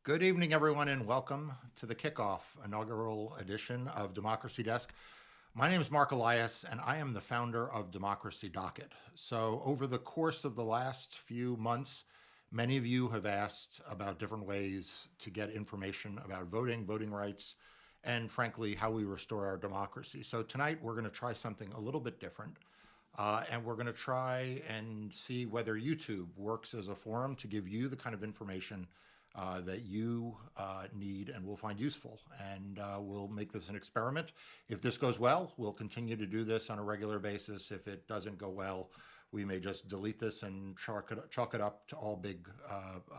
Good evening, everyone, and welcome to the kickoff inaugural edition of Democracy Desk. My name is Mark Elias, and I am the founder of Democracy Docket. So, over the course of the last few months, many of you have asked about different ways to get information about voting, voting rights, and frankly, how we restore our democracy. So, tonight we're going to try something a little bit different. And we're going to try and see whether YouTube works as a forum to give you the kind of information that you need and will find useful. And we'll make this an experiment. If this goes well, we'll continue to do this on a regular basis. If it doesn't go well, we may just delete this and chalk it up to all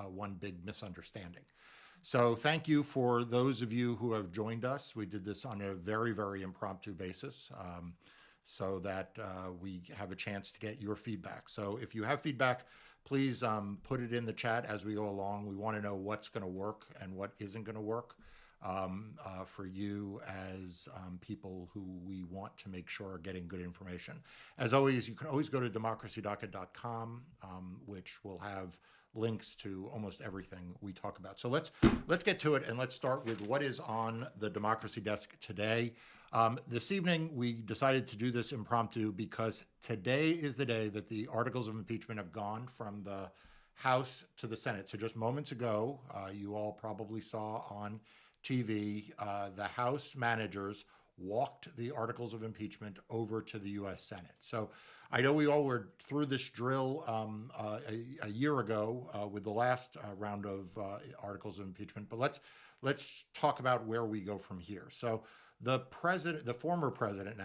one big misunderstanding. So thank you for those of you who have joined us. We did this on a very, very impromptu basis. So that we have a chance to get your feedback. So if you have feedback, please put it in the chat as we go along. We want to know what's going to work and what isn't going to work for you as people who we want to make sure are getting good information. As always, you can always go to democracydocket.com, which will have links to almost everything we talk about. So let's get to it, and let's start with what is on the Democracy Desk today. This evening, we decided to do this impromptu because today is the day that the articles of impeachment have gone from the House to the Senate. So just moments ago, you all probably saw on TV, the House managers walked the articles of impeachment over to the U.S. Senate. So I know we all were through this drill a year ago with the last round of articles of impeachment, but let's talk about where we go from here. So the former president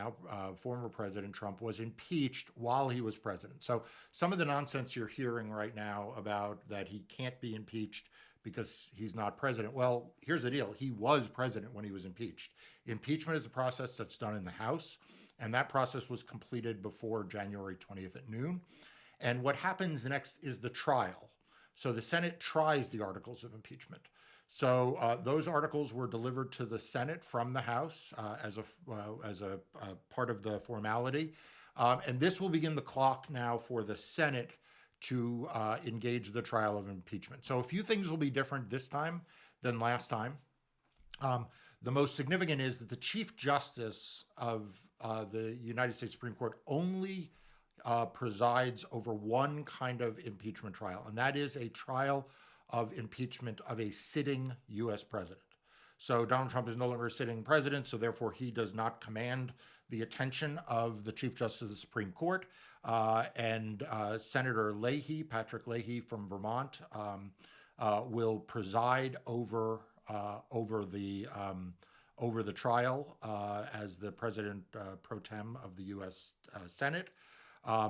former President Trump was impeached while he was president. So some of the nonsense you're hearing right now about that he can't be impeached because he's not president. Well, here's the deal. He was president when he was impeached. Impeachment is a process that's done in the House, and that process was completed before January 20th at noon. And what happens next is the trial. So the Senate tries the articles of impeachment. So those articles were delivered to the Senate from the House as a part of the formality. And this will begin the clock now for the Senate to engage the trial of impeachment. So a few things will be different this time than last time. The most significant is that the Chief Justice of the United States Supreme Court only presides over one kind of impeachment trial, and that is a trial of impeachment of a sitting U.S. president. So Donald Trump is no longer a sitting president, so therefore he does not command the attention of the Chief Justice of the Supreme Court. And Senator Leahy, Patrick Leahy from Vermont, will preside over the trial as the president pro tem of the U.S. Senate.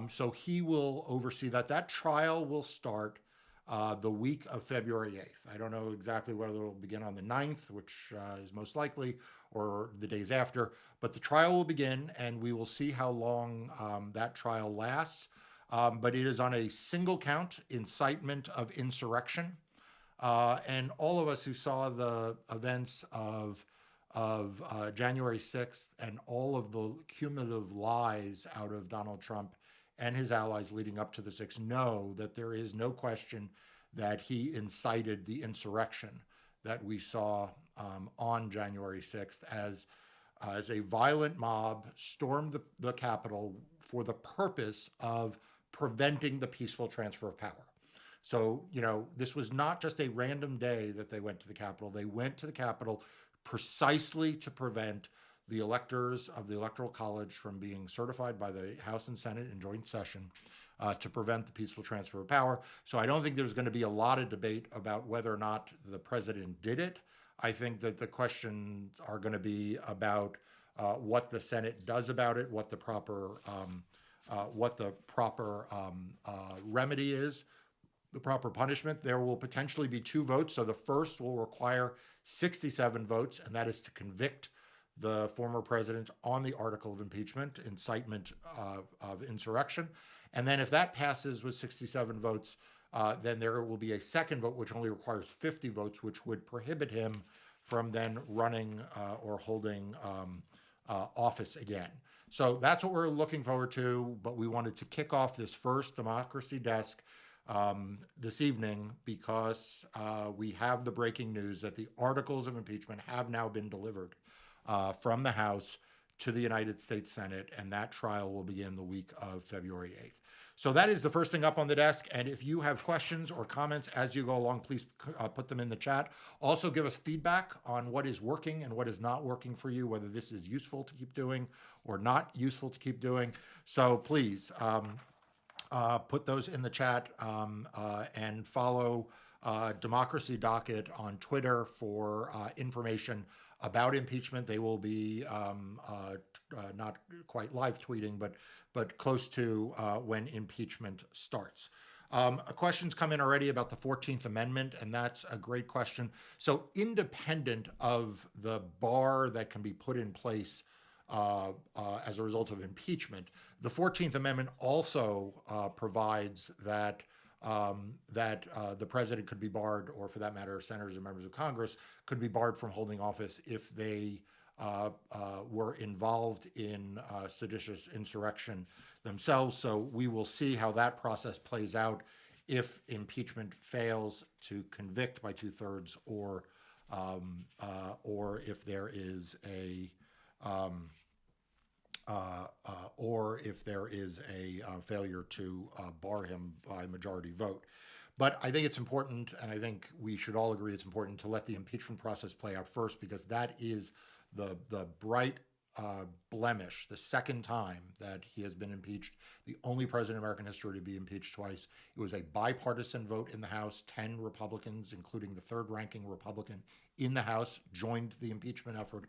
So he will oversee that. That trial will start the week of February 8th. I don't know exactly whether it'll begin on the 9th, which is most likely, or the days after, but the trial will begin, and we will see how long that trial lasts. But it is on a single count, incitement of insurrection. And all of us who saw the events of January 6th and all of the cumulative lies out of Donald Trump and his allies leading up to the 6th know that there is no question that he incited the insurrection that we saw on January 6th as a violent mob stormed the Capitol for the purpose of preventing the peaceful transfer of power. So, this was not just a random day that they went to the Capitol. They went to the Capitol precisely to prevent the electors of the Electoral College from being certified by the House and Senate in joint session to prevent the peaceful transfer of power. So I don't think there's going to be a lot of debate about whether or not the president did it. I think that the questions are going to be about what the Senate does about it, what the proper remedy is, the proper punishment. There will potentially be two votes. So the first will require 67 votes, and that is to convict the former president on the article of impeachment, incitement of insurrection. And then if that passes with 67 votes, then there will be a second vote, which only requires 50 votes, which would prohibit him from then running or holding office again. So that's what we're looking forward to, but we wanted to kick off this first Democracy Desk this evening because we have the breaking news that the articles of impeachment have now been delivered from the House to the United States Senate, and that trial will begin the week of February 8th. So that is the first thing up on the desk. And if you have questions or comments as you go along, please put them in the chat. Also, give us feedback on what is working and what is not working for you, whether this is useful to keep doing or not useful to keep doing. So please put those in the chat and follow Democracy Docket on Twitter for information about impeachment. They will be not quite live tweeting, but close to when impeachment starts. Questions come in already about the 14th Amendment, and that's a great question. So independent of the bar that can be put in place as a result of impeachment, the 14th Amendment also provides that the president could be barred, or for that matter, senators and members of Congress could be barred from holding office if they were involved in seditious insurrection themselves. So we will see how that process plays out if impeachment fails to convict by 2/3, or if there is a failure to bar him by majority vote. But I think it's important, and I think we should all agree it's important to let the impeachment process play out first, because that is the bright blemish, the second time that he has been impeached, the only president in American history to be impeached twice. It was a bipartisan vote in the House. 10 Republicans, including the third-ranking Republican in the House, joined the impeachment effort.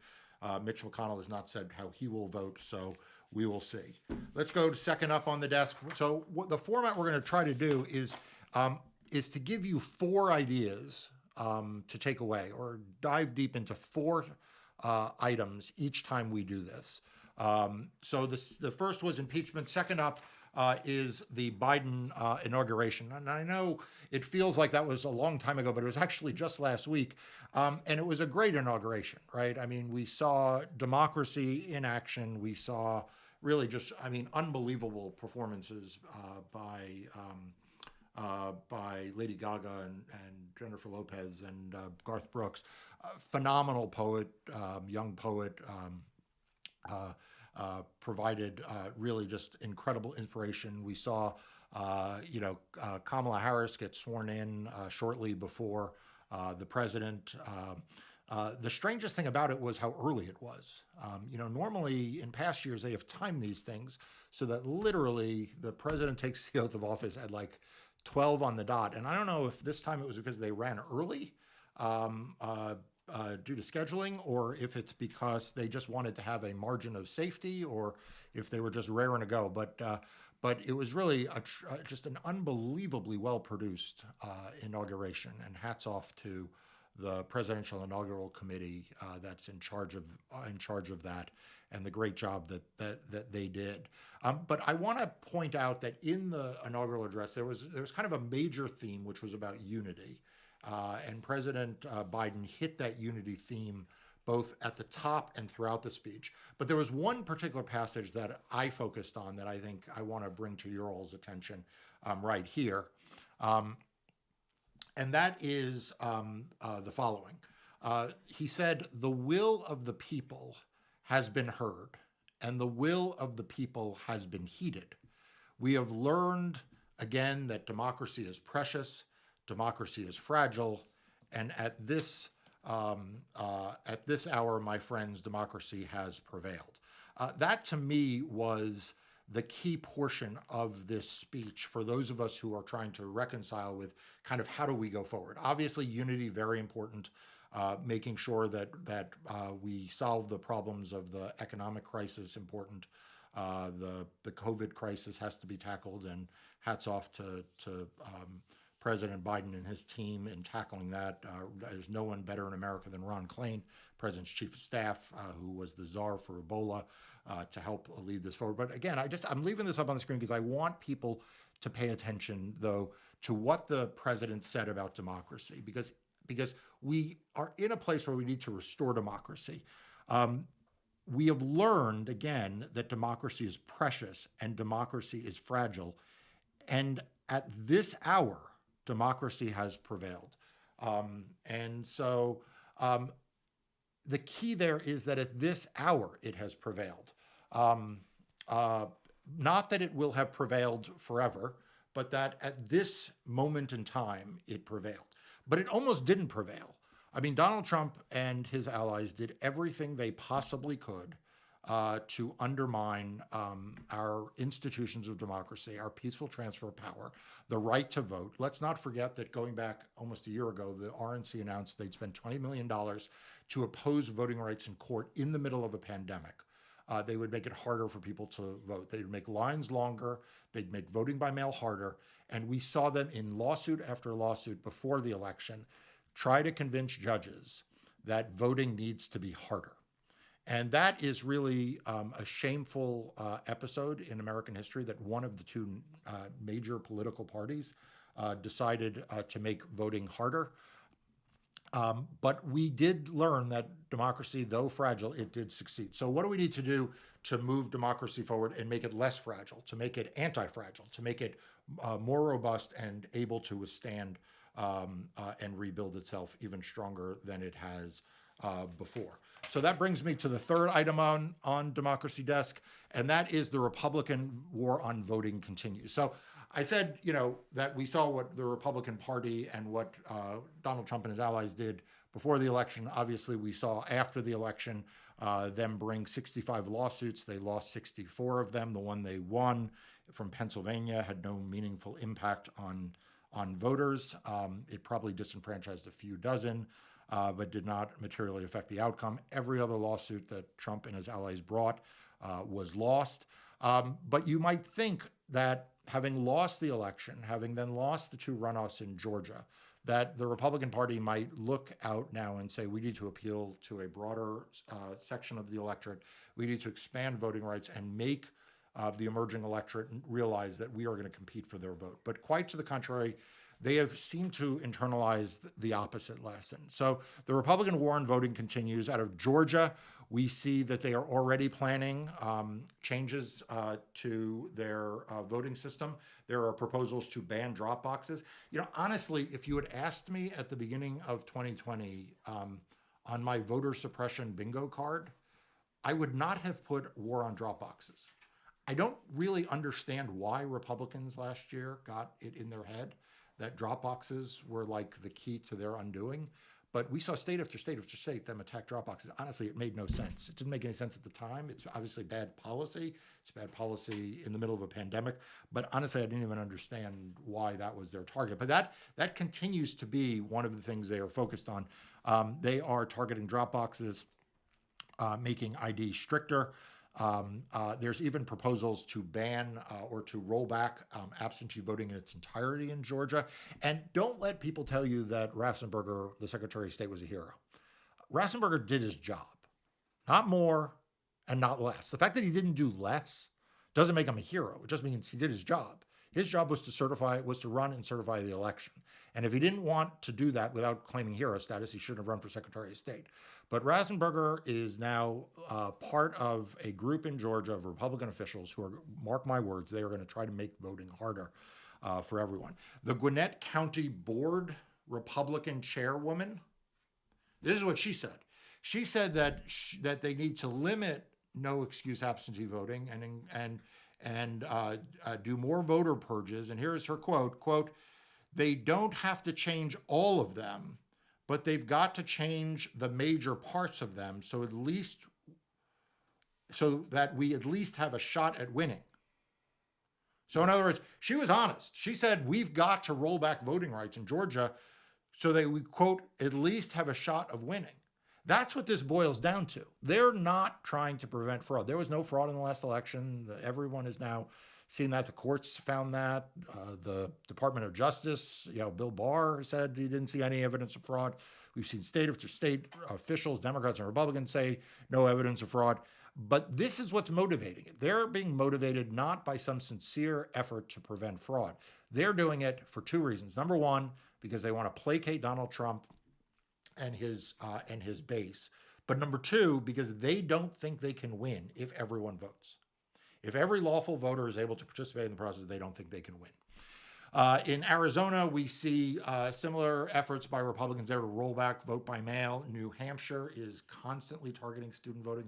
Mitch McConnell has not said how he will vote, so we will see. Let's go to second up on the desk. So what the format we're going to try to do is to give you 4 ideas to take away, or dive deep into 4 items each time we do this. So the first was impeachment. Second up is the Biden inauguration. And I know it feels like that was a long time ago, but it was actually just last week. And it was a great inauguration, right? I mean, we saw democracy in action. We saw really just, unbelievable performances by Lady Gaga and Jennifer Lopez and Garth Brooks. Phenomenal poet, young poet, provided really just incredible inspiration. We saw, Kamala Harris get sworn in shortly before the president. The strangest thing about it was how early it was. Normally in past years they have timed these things so that literally the president takes the oath of office at like 12 on the dot. And I don't know if this time it was because they ran early due to scheduling, or if it's because they just wanted to have a margin of safety, or if they were just raring to go. But it was really just an unbelievably well-produced inauguration, and hats off to the Presidential Inaugural Committee that's in charge of that, and the great job that they did. But I want to point out that in the inaugural address, there was kind of a major theme, which was about unity. And President Biden hit that unity theme both at the top and throughout the speech. But there was one particular passage that I focused on that I think I want to bring to your all's attention right here. And that is the following. He said, "The will of the people has been heard, and the will of the people has been heeded. We have learned again that democracy is precious, democracy is fragile, and at this hour, my friends, democracy has prevailed." That to me was the key portion of this speech for those of us who are trying to reconcile with kind of how do we go forward. Obviously, unity, very important. Making sure that we solve the problems of the economic crisis, important. The COVID crisis has to be tackled, and hats off to President Biden and his team in tackling that. There's no one better in America than Ron Klain, President's chief of staff, who was the czar for Ebola, to help lead this forward. But again, I'm leaving this up on the screen because I want people to pay attention, though, to what the president said about democracy, because we are in a place where we need to restore democracy. We have learned, again, that democracy is precious and democracy is fragile. And at this hour, democracy has prevailed. And so the key there is that at this hour, it has prevailed. Not that it will have prevailed forever, but that at this moment in time, it prevailed. But it almost didn't prevail. I mean, Donald Trump and his allies did everything they possibly could to undermine our institutions of democracy, our peaceful transfer of power, the right to vote. Let's not forget that going back almost a year ago, the RNC announced they'd spend $20 million to oppose voting rights in court in the middle of a pandemic. They would make it harder for people to vote. They'd make lines longer. They'd make voting by mail harder. And we saw them in lawsuit after lawsuit before the election try to convince judges that voting needs to be harder. And that is really a shameful episode in American history, that one of the two major political parties decided to make voting harder. But we did learn that democracy, though fragile, it did succeed. So what do we need to do to move democracy forward and make it less fragile, to make it anti-fragile, to make it more robust and able to withstand and rebuild itself even stronger than it has before? So that brings me to the third item on Democracy Desk, and that is the Republican war on voting continues. So I said, that we saw what the Republican Party and what Donald Trump and his allies did before the election. Obviously, we saw after the election them bring 65 lawsuits. They lost 64 of them. The one they won from Pennsylvania had no meaningful impact on voters. It probably disenfranchised a few dozen, but did not materially affect the outcome. Every other lawsuit that Trump and his allies brought was lost. But you might think that having lost the election, having then lost the two runoffs in Georgia, that the Republican Party might look out now and say, we need to appeal to a broader section of the electorate. We need to expand voting rights and make the emerging electorate realize that we are going to compete for their vote. But quite to the contrary, they have seemed to internalize the opposite lesson. So the Republican war on voting continues. Out of Georgia, we see that they are already planning changes to their voting system. There are proposals to ban drop boxes. Honestly, if you had asked me at the beginning of 2020 on my voter suppression bingo card, I would not have put war on drop boxes. I don't really understand why Republicans last year got it in their head that drop boxes were like the key to their undoing. But we saw state after state after state them attack drop boxes. Honestly, it made no sense. It didn't make any sense at the time. It's obviously bad policy. It's bad policy in the middle of a pandemic. But honestly, I didn't even understand why that was their target. But that continues to be one of the things they are focused on. They are targeting drop boxes, making ID stricter. There's even proposals to ban or to roll back absentee voting in its entirety in Georgia. And don't let people tell you that Raffensperger, the Secretary of State, was a hero. Raffensperger did his job, not more and not less. The fact that he didn't do less doesn't make him a hero. It just means he did his job. His job was to run and certify the election. And if he didn't want to do that without claiming hero status, he shouldn't have run for Secretary of State. But Raffensperger is now part of a group in Georgia of Republican officials who are, mark my words, they are going to try to make voting harder for everyone. The Gwinnett County Board Republican chairwoman, this is what she said. She said that they need to limit no excuse absentee voting and do more voter purges. And here's her quote, they don't have to change all of them, but they've got to change the major parts of them so that we at least have a shot at winning. So in other words, she was honest. She said, we've got to roll back voting rights in Georgia so that we, quote, at least have a shot of winning. That's what this boils down to. They're not trying to prevent fraud. There was no fraud in the last election. Everyone is now seeing that. The courts found that. The Department of Justice, Bill Barr said he didn't see any evidence of fraud. We've seen state after state officials, Democrats and Republicans, say no evidence of fraud. But this is what's motivating it. They're being motivated not by some sincere effort to prevent fraud. They're doing it for two reasons. Number one, because they want to placate Donald Trump and his base. But number two, because they don't think they can win if everyone votes. If every lawful voter is able to participate in the process, they don't think they can win. In Arizona, we see similar efforts by Republicans there to roll back vote by mail. New Hampshire is constantly targeting student voting.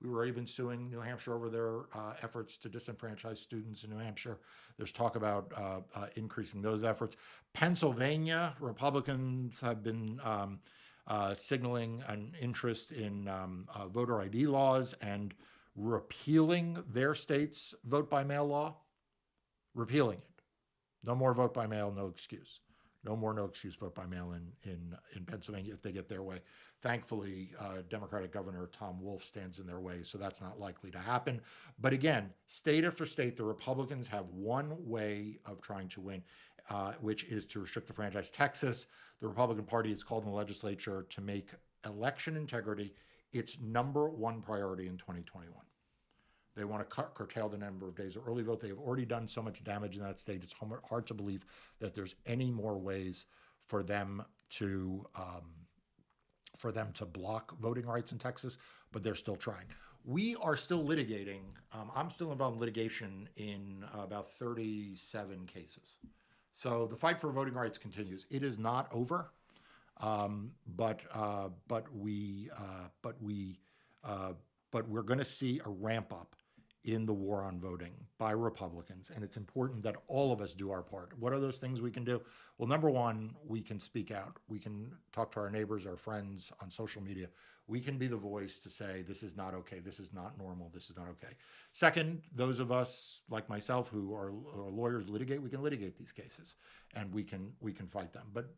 We've already been suing New Hampshire over their efforts to disenfranchise students in New Hampshire. There's talk about increasing those efforts. Pennsylvania, Republicans have been signaling an interest in voter ID laws and repealing their state's vote by mail law, repealing it. No more vote by mail, no excuse. No more no excuse vote by mail in Pennsylvania if they get their way. Thankfully, Democratic Governor Tom Wolf stands in their way, so that's not likely to happen. But again, state after state, the Republicans have one way of trying to win, which is to restrict the franchise. Texas, the Republican Party has called in the legislature to make election integrity its number one priority in 2021. They want to curtail the number of days of early vote. They have already done so much damage in that state. It's hard to believe that there's any more ways for them to block voting rights in Texas, but they're still trying. We are still litigating. I'm still involved in litigation in about 37 cases. So the fight for voting rights continues. It is not over, but we're going to see a ramp up in the war on voting by Republicans, and it's important that all of us do our part. What are those things we can do? Well, number one, we can speak out. We can talk to our neighbors, our friends on social media. We can be the voice to say, this is not okay, this is not normal, this is not okay. Second, those of us like myself who are lawyers litigate, we can litigate these cases and we can fight them. But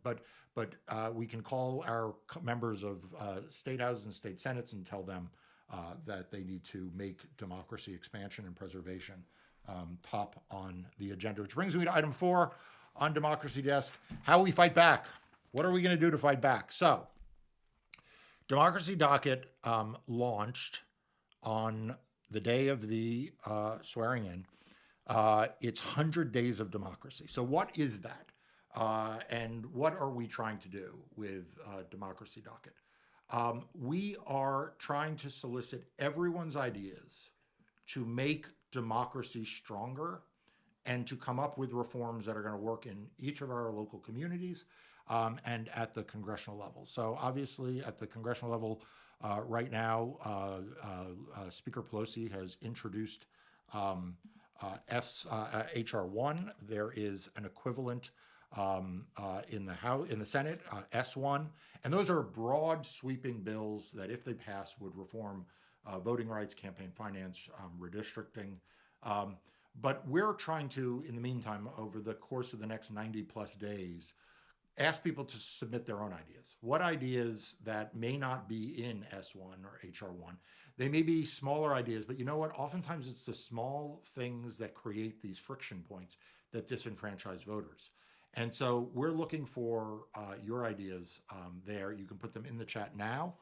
we can call our members of state houses and state senates and tell them that they need to make democracy expansion and preservation top on the agenda. Which brings me to item 4 on Democracy Desk, how we fight back. What are we going to do to fight back? So, Democracy Docket launched on the day of the swearing in. It's 100 Days of Democracy. So what is that? And what are we trying to do with Democracy Docket? We are trying to solicit everyone's ideas to make democracy stronger and to come up with reforms that are going to work in each of our local communities and at the congressional level. So obviously at the congressional level right now, Speaker Pelosi has introduced HR 1. There is an equivalent in the Senate, S1, and those are broad, sweeping bills that, if they pass, would reform voting rights, campaign finance, redistricting. But we're trying to, in the meantime, over the course of the next 90 plus days, ask people to submit their own ideas. What ideas that may not be in S1 or HR1? They may be smaller ideas, but you know what? Oftentimes it's the small things that create these friction points that disenfranchise voters. And so we're looking for your ideas there. You can put them in the chat now,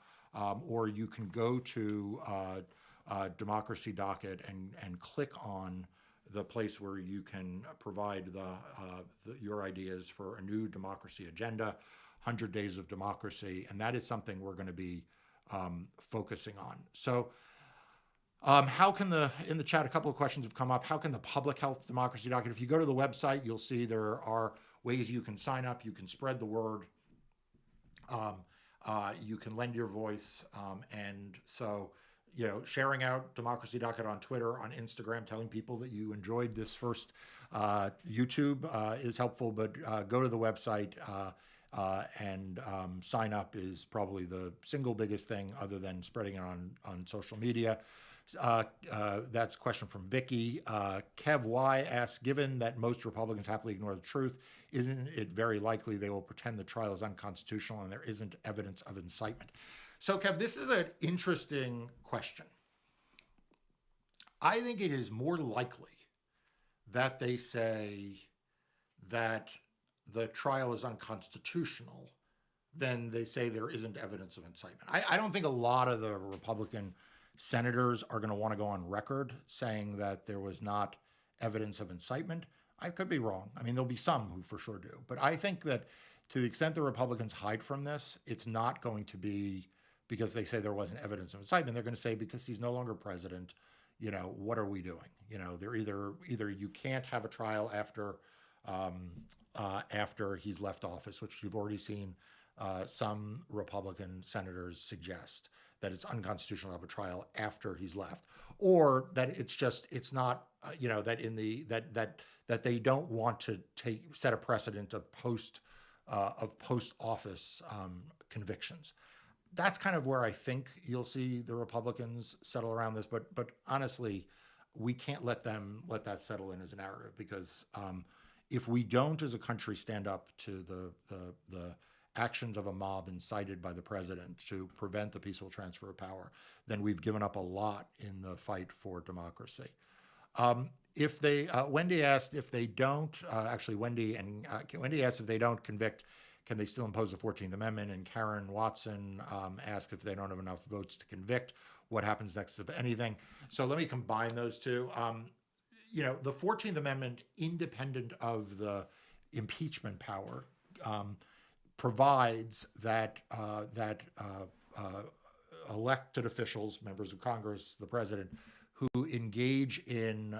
or you can go to Democracy Docket and click on the place where you can provide your ideas for a new democracy agenda, 100 Days of Democracy, and that is something we're going to be focusing on. So how can in the chat, a couple of questions have come up. How can the Public Health Democracy Docket, if you go to the website, you'll see there are ways you can sign up, you can spread the word, you can lend your voice, and so, you know, sharing out Democracy Docket on Twitter, on Instagram, telling people that you enjoyed this first YouTube is helpful, but go to the website and sign up is probably the single biggest thing, other than spreading it on social media. That's a question from Vicky. Kev Y asks, given that most Republicans happily ignore the truth, isn't it very likely they will pretend the trial is unconstitutional and there isn't evidence of incitement? So, Kev, this is an interesting question. I think it is more likely that they say that the trial is unconstitutional than they say there isn't evidence of incitement. I don't think a lot of the Republican senators are going to want to go on record saying that there was not evidence of incitement. I could be wrong. I mean, there'll be some who for sure do. But I think that to the extent the Republicans hide from this, it's not going to be because they say there wasn't evidence of incitement. They're going to say because he's no longer president, you know, what are we doing? You know, they're either you can't have a trial after after he's left office, which you've already seen some Republican senators suggest that it's unconstitutional to have a trial after he's left, or that it's not that in the that they don't want to set a precedent of post office convictions. That's kind of where I think you'll see the Republicans settle around this. But honestly, we can't let that settle in as a narrative, because if we don't, as a country, stand up to the actions of a mob incited by the president to prevent the peaceful transfer of power, then we've given up a lot in the fight for democracy. If they, Wendy asked if they don't, Wendy asked if they don't convict, can they still impose the 14th Amendment? And Karen Watson asked if they don't have enough votes to convict, what happens next, if anything? So let me combine those two. The 14th Amendment, independent of the impeachment power, provides that elected officials, members of Congress, the president, who engage in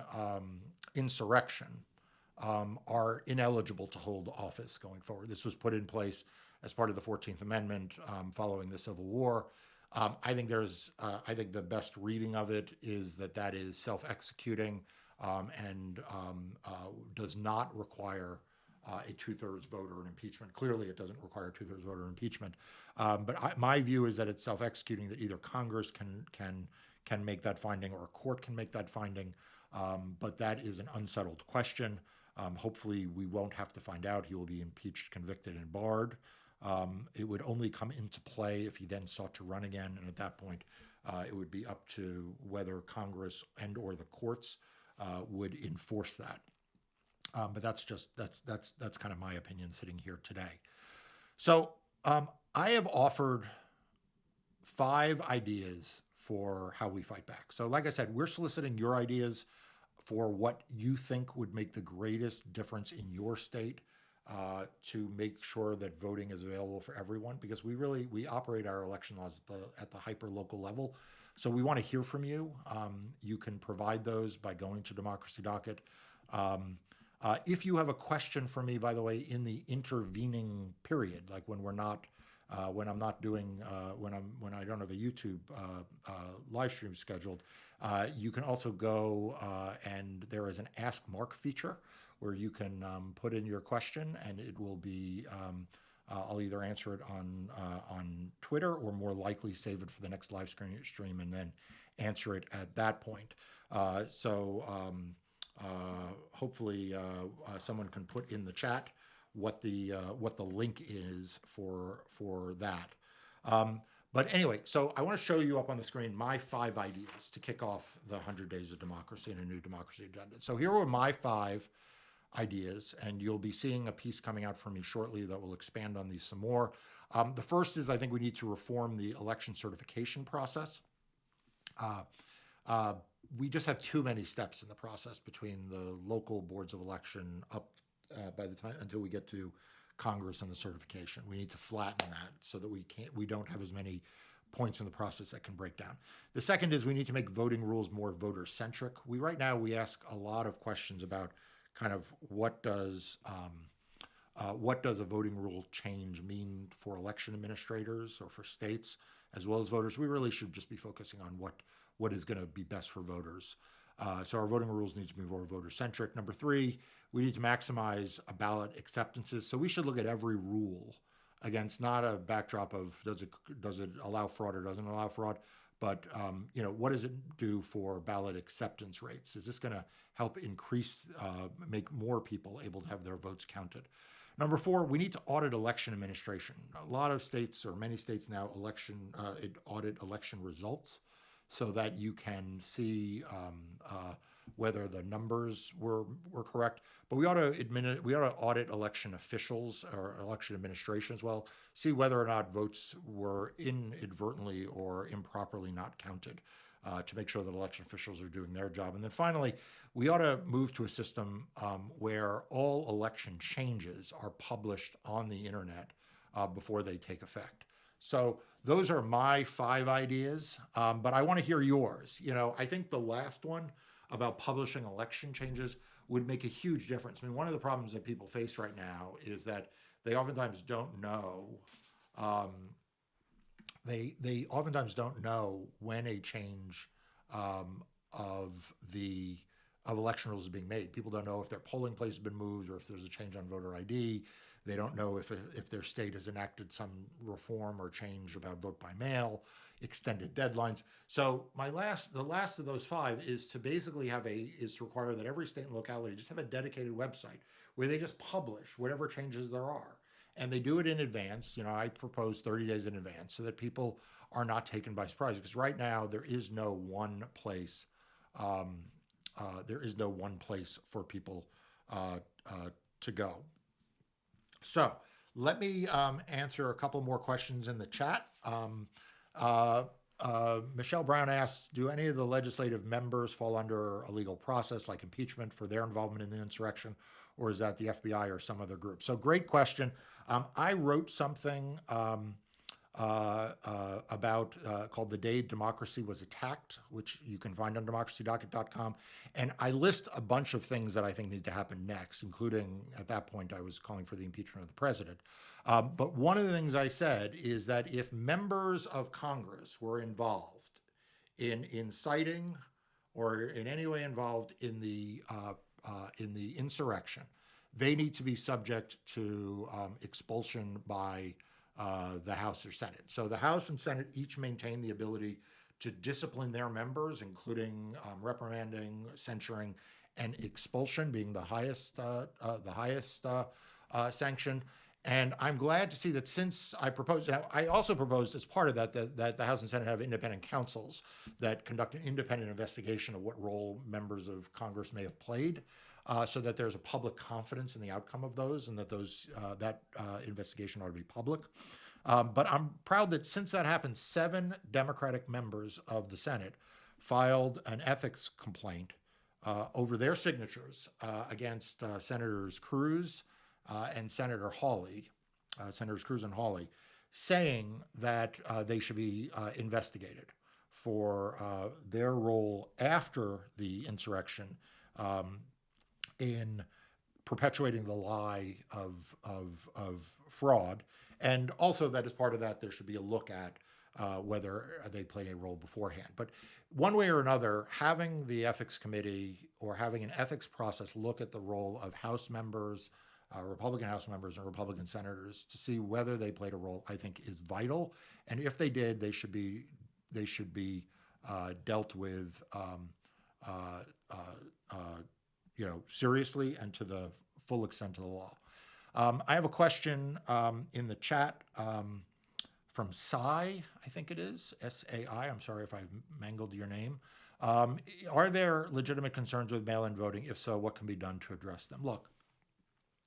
insurrection are ineligible to hold office going forward. This was put in place as part of the 14th Amendment following the Civil War. I think the best reading of it is that is self-executing and does not require a two-thirds vote or an impeachment. Clearly, it doesn't require a two-thirds vote or impeachment. But my view is that it's self-executing, that either Congress can make that finding or a court can make that finding. But that is an unsettled question. Hopefully, we won't have to find out. He will be impeached, convicted, and barred. It would only come into play if he then sought to run again, and at that point, it would be up to whether Congress and or the courts would enforce that. But that's kind of my opinion sitting here today. So I have offered 5 ideas for how we fight back. So like I said, we're soliciting your ideas for what you think would make the greatest difference in your state to make sure that voting is available for everyone, because we operate our election laws at the hyper local level. So we want to hear from you. You can provide those by going to Democracy Docket. If you have a question for me, by the way, in the intervening period, like when I'm not doing, when I don't have a YouTube live stream scheduled, you can also go and there is an Ask Mark feature where you can put in your question, and it will be, I'll either answer it on Twitter or more likely save it for the next live stream and then answer it at that point. Hopefully someone can put in the chat what the link is for that. But anyway, so I want to show you up on the screen my 5 ideas to kick off the 100 Days of Democracy and a New Democracy Agenda. So here are my 5 ideas, and you'll be seeing a piece coming out from me shortly that will expand on these some more. The first is, I think we need to reform the election certification process. We just have too many steps in the process between the local boards of election up by the time until we get to Congress and the certification. We need to flatten that so that we don't have as many points in the process that can break down. The second is we need to make voting rules more voter centric. Right now we ask a lot of questions about kind of what does a voting rule change mean for election administrators or for states as well as voters. We really should just be focusing on what is going to be best for voters. So our voting rules need to be more voter-centric. Number 3, we need to maximize ballot acceptances. So we should look at every rule against not a backdrop of does it allow fraud or doesn't allow fraud, but what does it do for ballot acceptance rates? Is this going to help increase, make more people able to have their votes counted? Number 4, we need to audit election administration. A lot of states, or many states now, audit election results, so that you can see whether the numbers were correct. But we ought to audit election officials or election administration as well, see whether or not votes were inadvertently or improperly not counted, to make sure that election officials are doing their job. And then finally, we ought to move to a system where all election changes are published on the internet before they take effect. So those are my 5 ideas, but I want to hear yours. I think the last one about publishing election changes would make a huge difference. I mean, one of the problems that people face right now is that they oftentimes don't know. Um, they oftentimes don't know when a change um, of the of election rules is being made. People don't know if their polling place has been moved or if there's a change on voter ID. They don't know if their state has enacted some reform or change about vote by mail, extended deadlines. So the last of those five is to basically is to require that every state and locality just have a dedicated website where they just publish whatever changes there are. And they do it in advance. You know, I propose 30 days in advance so that people are not taken by surprise. Because right now there is no one place. There is no one place for people to go. So let me answer a couple more questions in the chat. Michelle Brown asks, do any of the legislative members fall under a legal process like impeachment for their involvement in the insurrection, or is that the FBI or some other group? So great question. I wrote something about called The Day Democracy Was Attacked, which you can find on democracydocket.com. And I list a bunch of things that I think need to happen next, including at that point I was calling for the impeachment of the president. But one of the things I said is that if members of Congress were involved in inciting or in any way involved in the insurrection, they need to be subject to expulsion by the House or Senate. So the House and Senate each maintain the ability to discipline their members, including reprimanding, censuring, and expulsion being the highest sanction. And I'm glad to see that since I proposed, I also proposed as part of that the House and Senate have independent counsels that conduct an independent investigation of what role members of Congress may have played. So that there's a public confidence in the outcome of those, and that that investigation ought to be public. But I'm proud that since that happened, 7 Democratic members of the Senate filed an ethics complaint over their signatures against Senators Cruz and Senator Hawley, Senators Cruz and Hawley, saying that they should be investigated for their role after the insurrection in perpetuating the lie of fraud, and also that as part of that there should be a look at whether they played a role beforehand. But one way or another, having the ethics committee or having an ethics process look at the role of House members, Republican House members and Republican senators to see whether they played a role, I think is vital. And if they did, they should be dealt with seriously and to the full extent of the law. I have a question in the chat from Sai, I think it is, S-A-I. I'm sorry if I've mangled your name. Are there legitimate concerns with mail-in voting? If so, what can be done to address them? Look,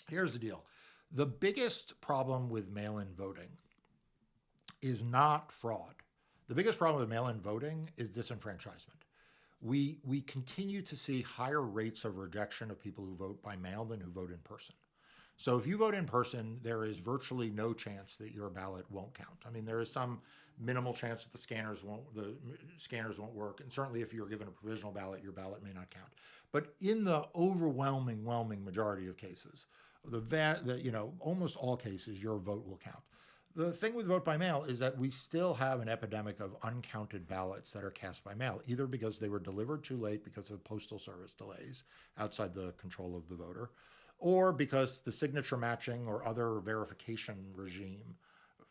here's the deal. The biggest problem with mail-in voting is not fraud. The biggest problem with mail-in voting is disenfranchisement. We continue to see higher rates of rejection of people who vote by mail than who vote in person. So if you vote in person, there is virtually no chance that your ballot won't count. I mean, there is some minimal chance that the scanners won't work, and certainly if you're given a provisional ballot, your ballot may not count. But in the overwhelming majority of cases, almost all cases, your vote will count. The thing with vote by mail is that we still have an epidemic of uncounted ballots that are cast by mail, either because they were delivered too late because of postal service delays outside the control of the voter, or because the signature matching or other verification regime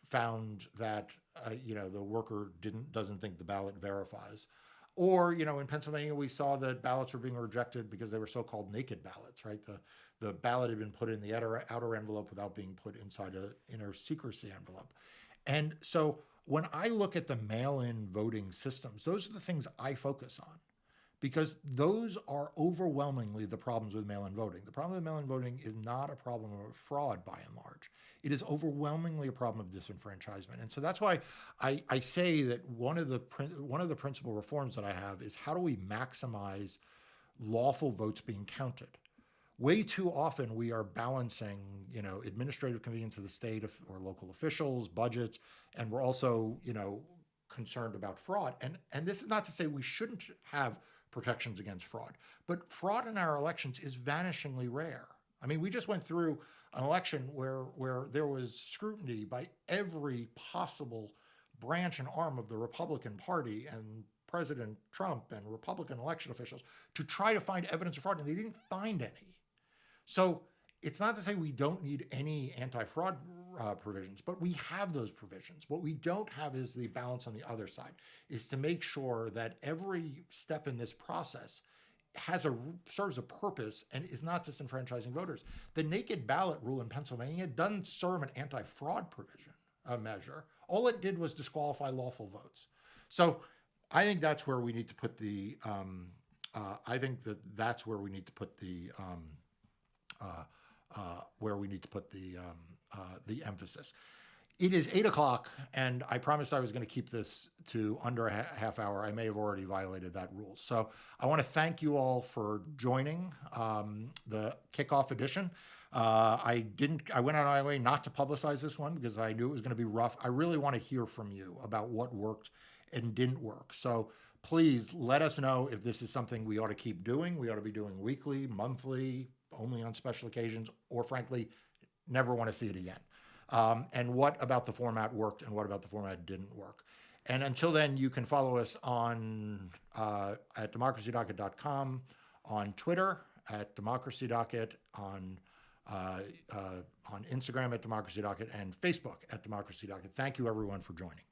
found that the worker doesn't think the ballot verifies. Or, in Pennsylvania, we saw that ballots were being rejected because they were so-called naked ballots, right? The ballot had been put in the outer envelope without being put inside an inner secrecy envelope. And so when I look at the mail-in voting systems, those are the things I focus on, because those are overwhelmingly the problems with mail-in voting. The problem with mail-in voting is not a problem of fraud, by and large. It is overwhelmingly a problem of disenfranchisement. And so that's why I say that one of the principal reforms that I have is, how do we maximize lawful votes being counted? Way too often we are balancing, administrative convenience of the state or local officials, budgets, and we're also, concerned about fraud. And this is not to say we shouldn't have protections against fraud. But fraud in our elections is vanishingly rare. I mean, we just went through an election where there was scrutiny by every possible branch and arm of the Republican Party and President Trump and Republican election officials to try to find evidence of fraud, and they didn't find any. So it's not to say we don't need any anti-fraud provisions, but we have those provisions. What we don't have is the balance on the other side, is to make sure that every step in this process serves a purpose and is not disenfranchising voters. The naked ballot rule in Pennsylvania doesn't serve an anti-fraud provision measure. All it did was disqualify lawful votes. So I think that's where we need to put the. That's where we need to put the. Where we need to put the emphasis. It is 8 o'clock, and I promised I was going to keep this to under a half hour. I may have already violated that rule. So I want to thank you all for joining the kickoff edition. I went out of my way not to publicize this one because I knew it was going to be rough. I really want to hear from you about what worked and didn't work. So please let us know if this is something we ought to keep doing. We ought to be doing weekly, monthly, only on special occasions, or frankly, never want to see it again. And what about the format worked and what about the format didn't work. And until then, you can follow us on at democracydocket.com, on Twitter at democracydocket, on Instagram at democracydocket, and Facebook at democracydocket. Thank you, everyone, for joining.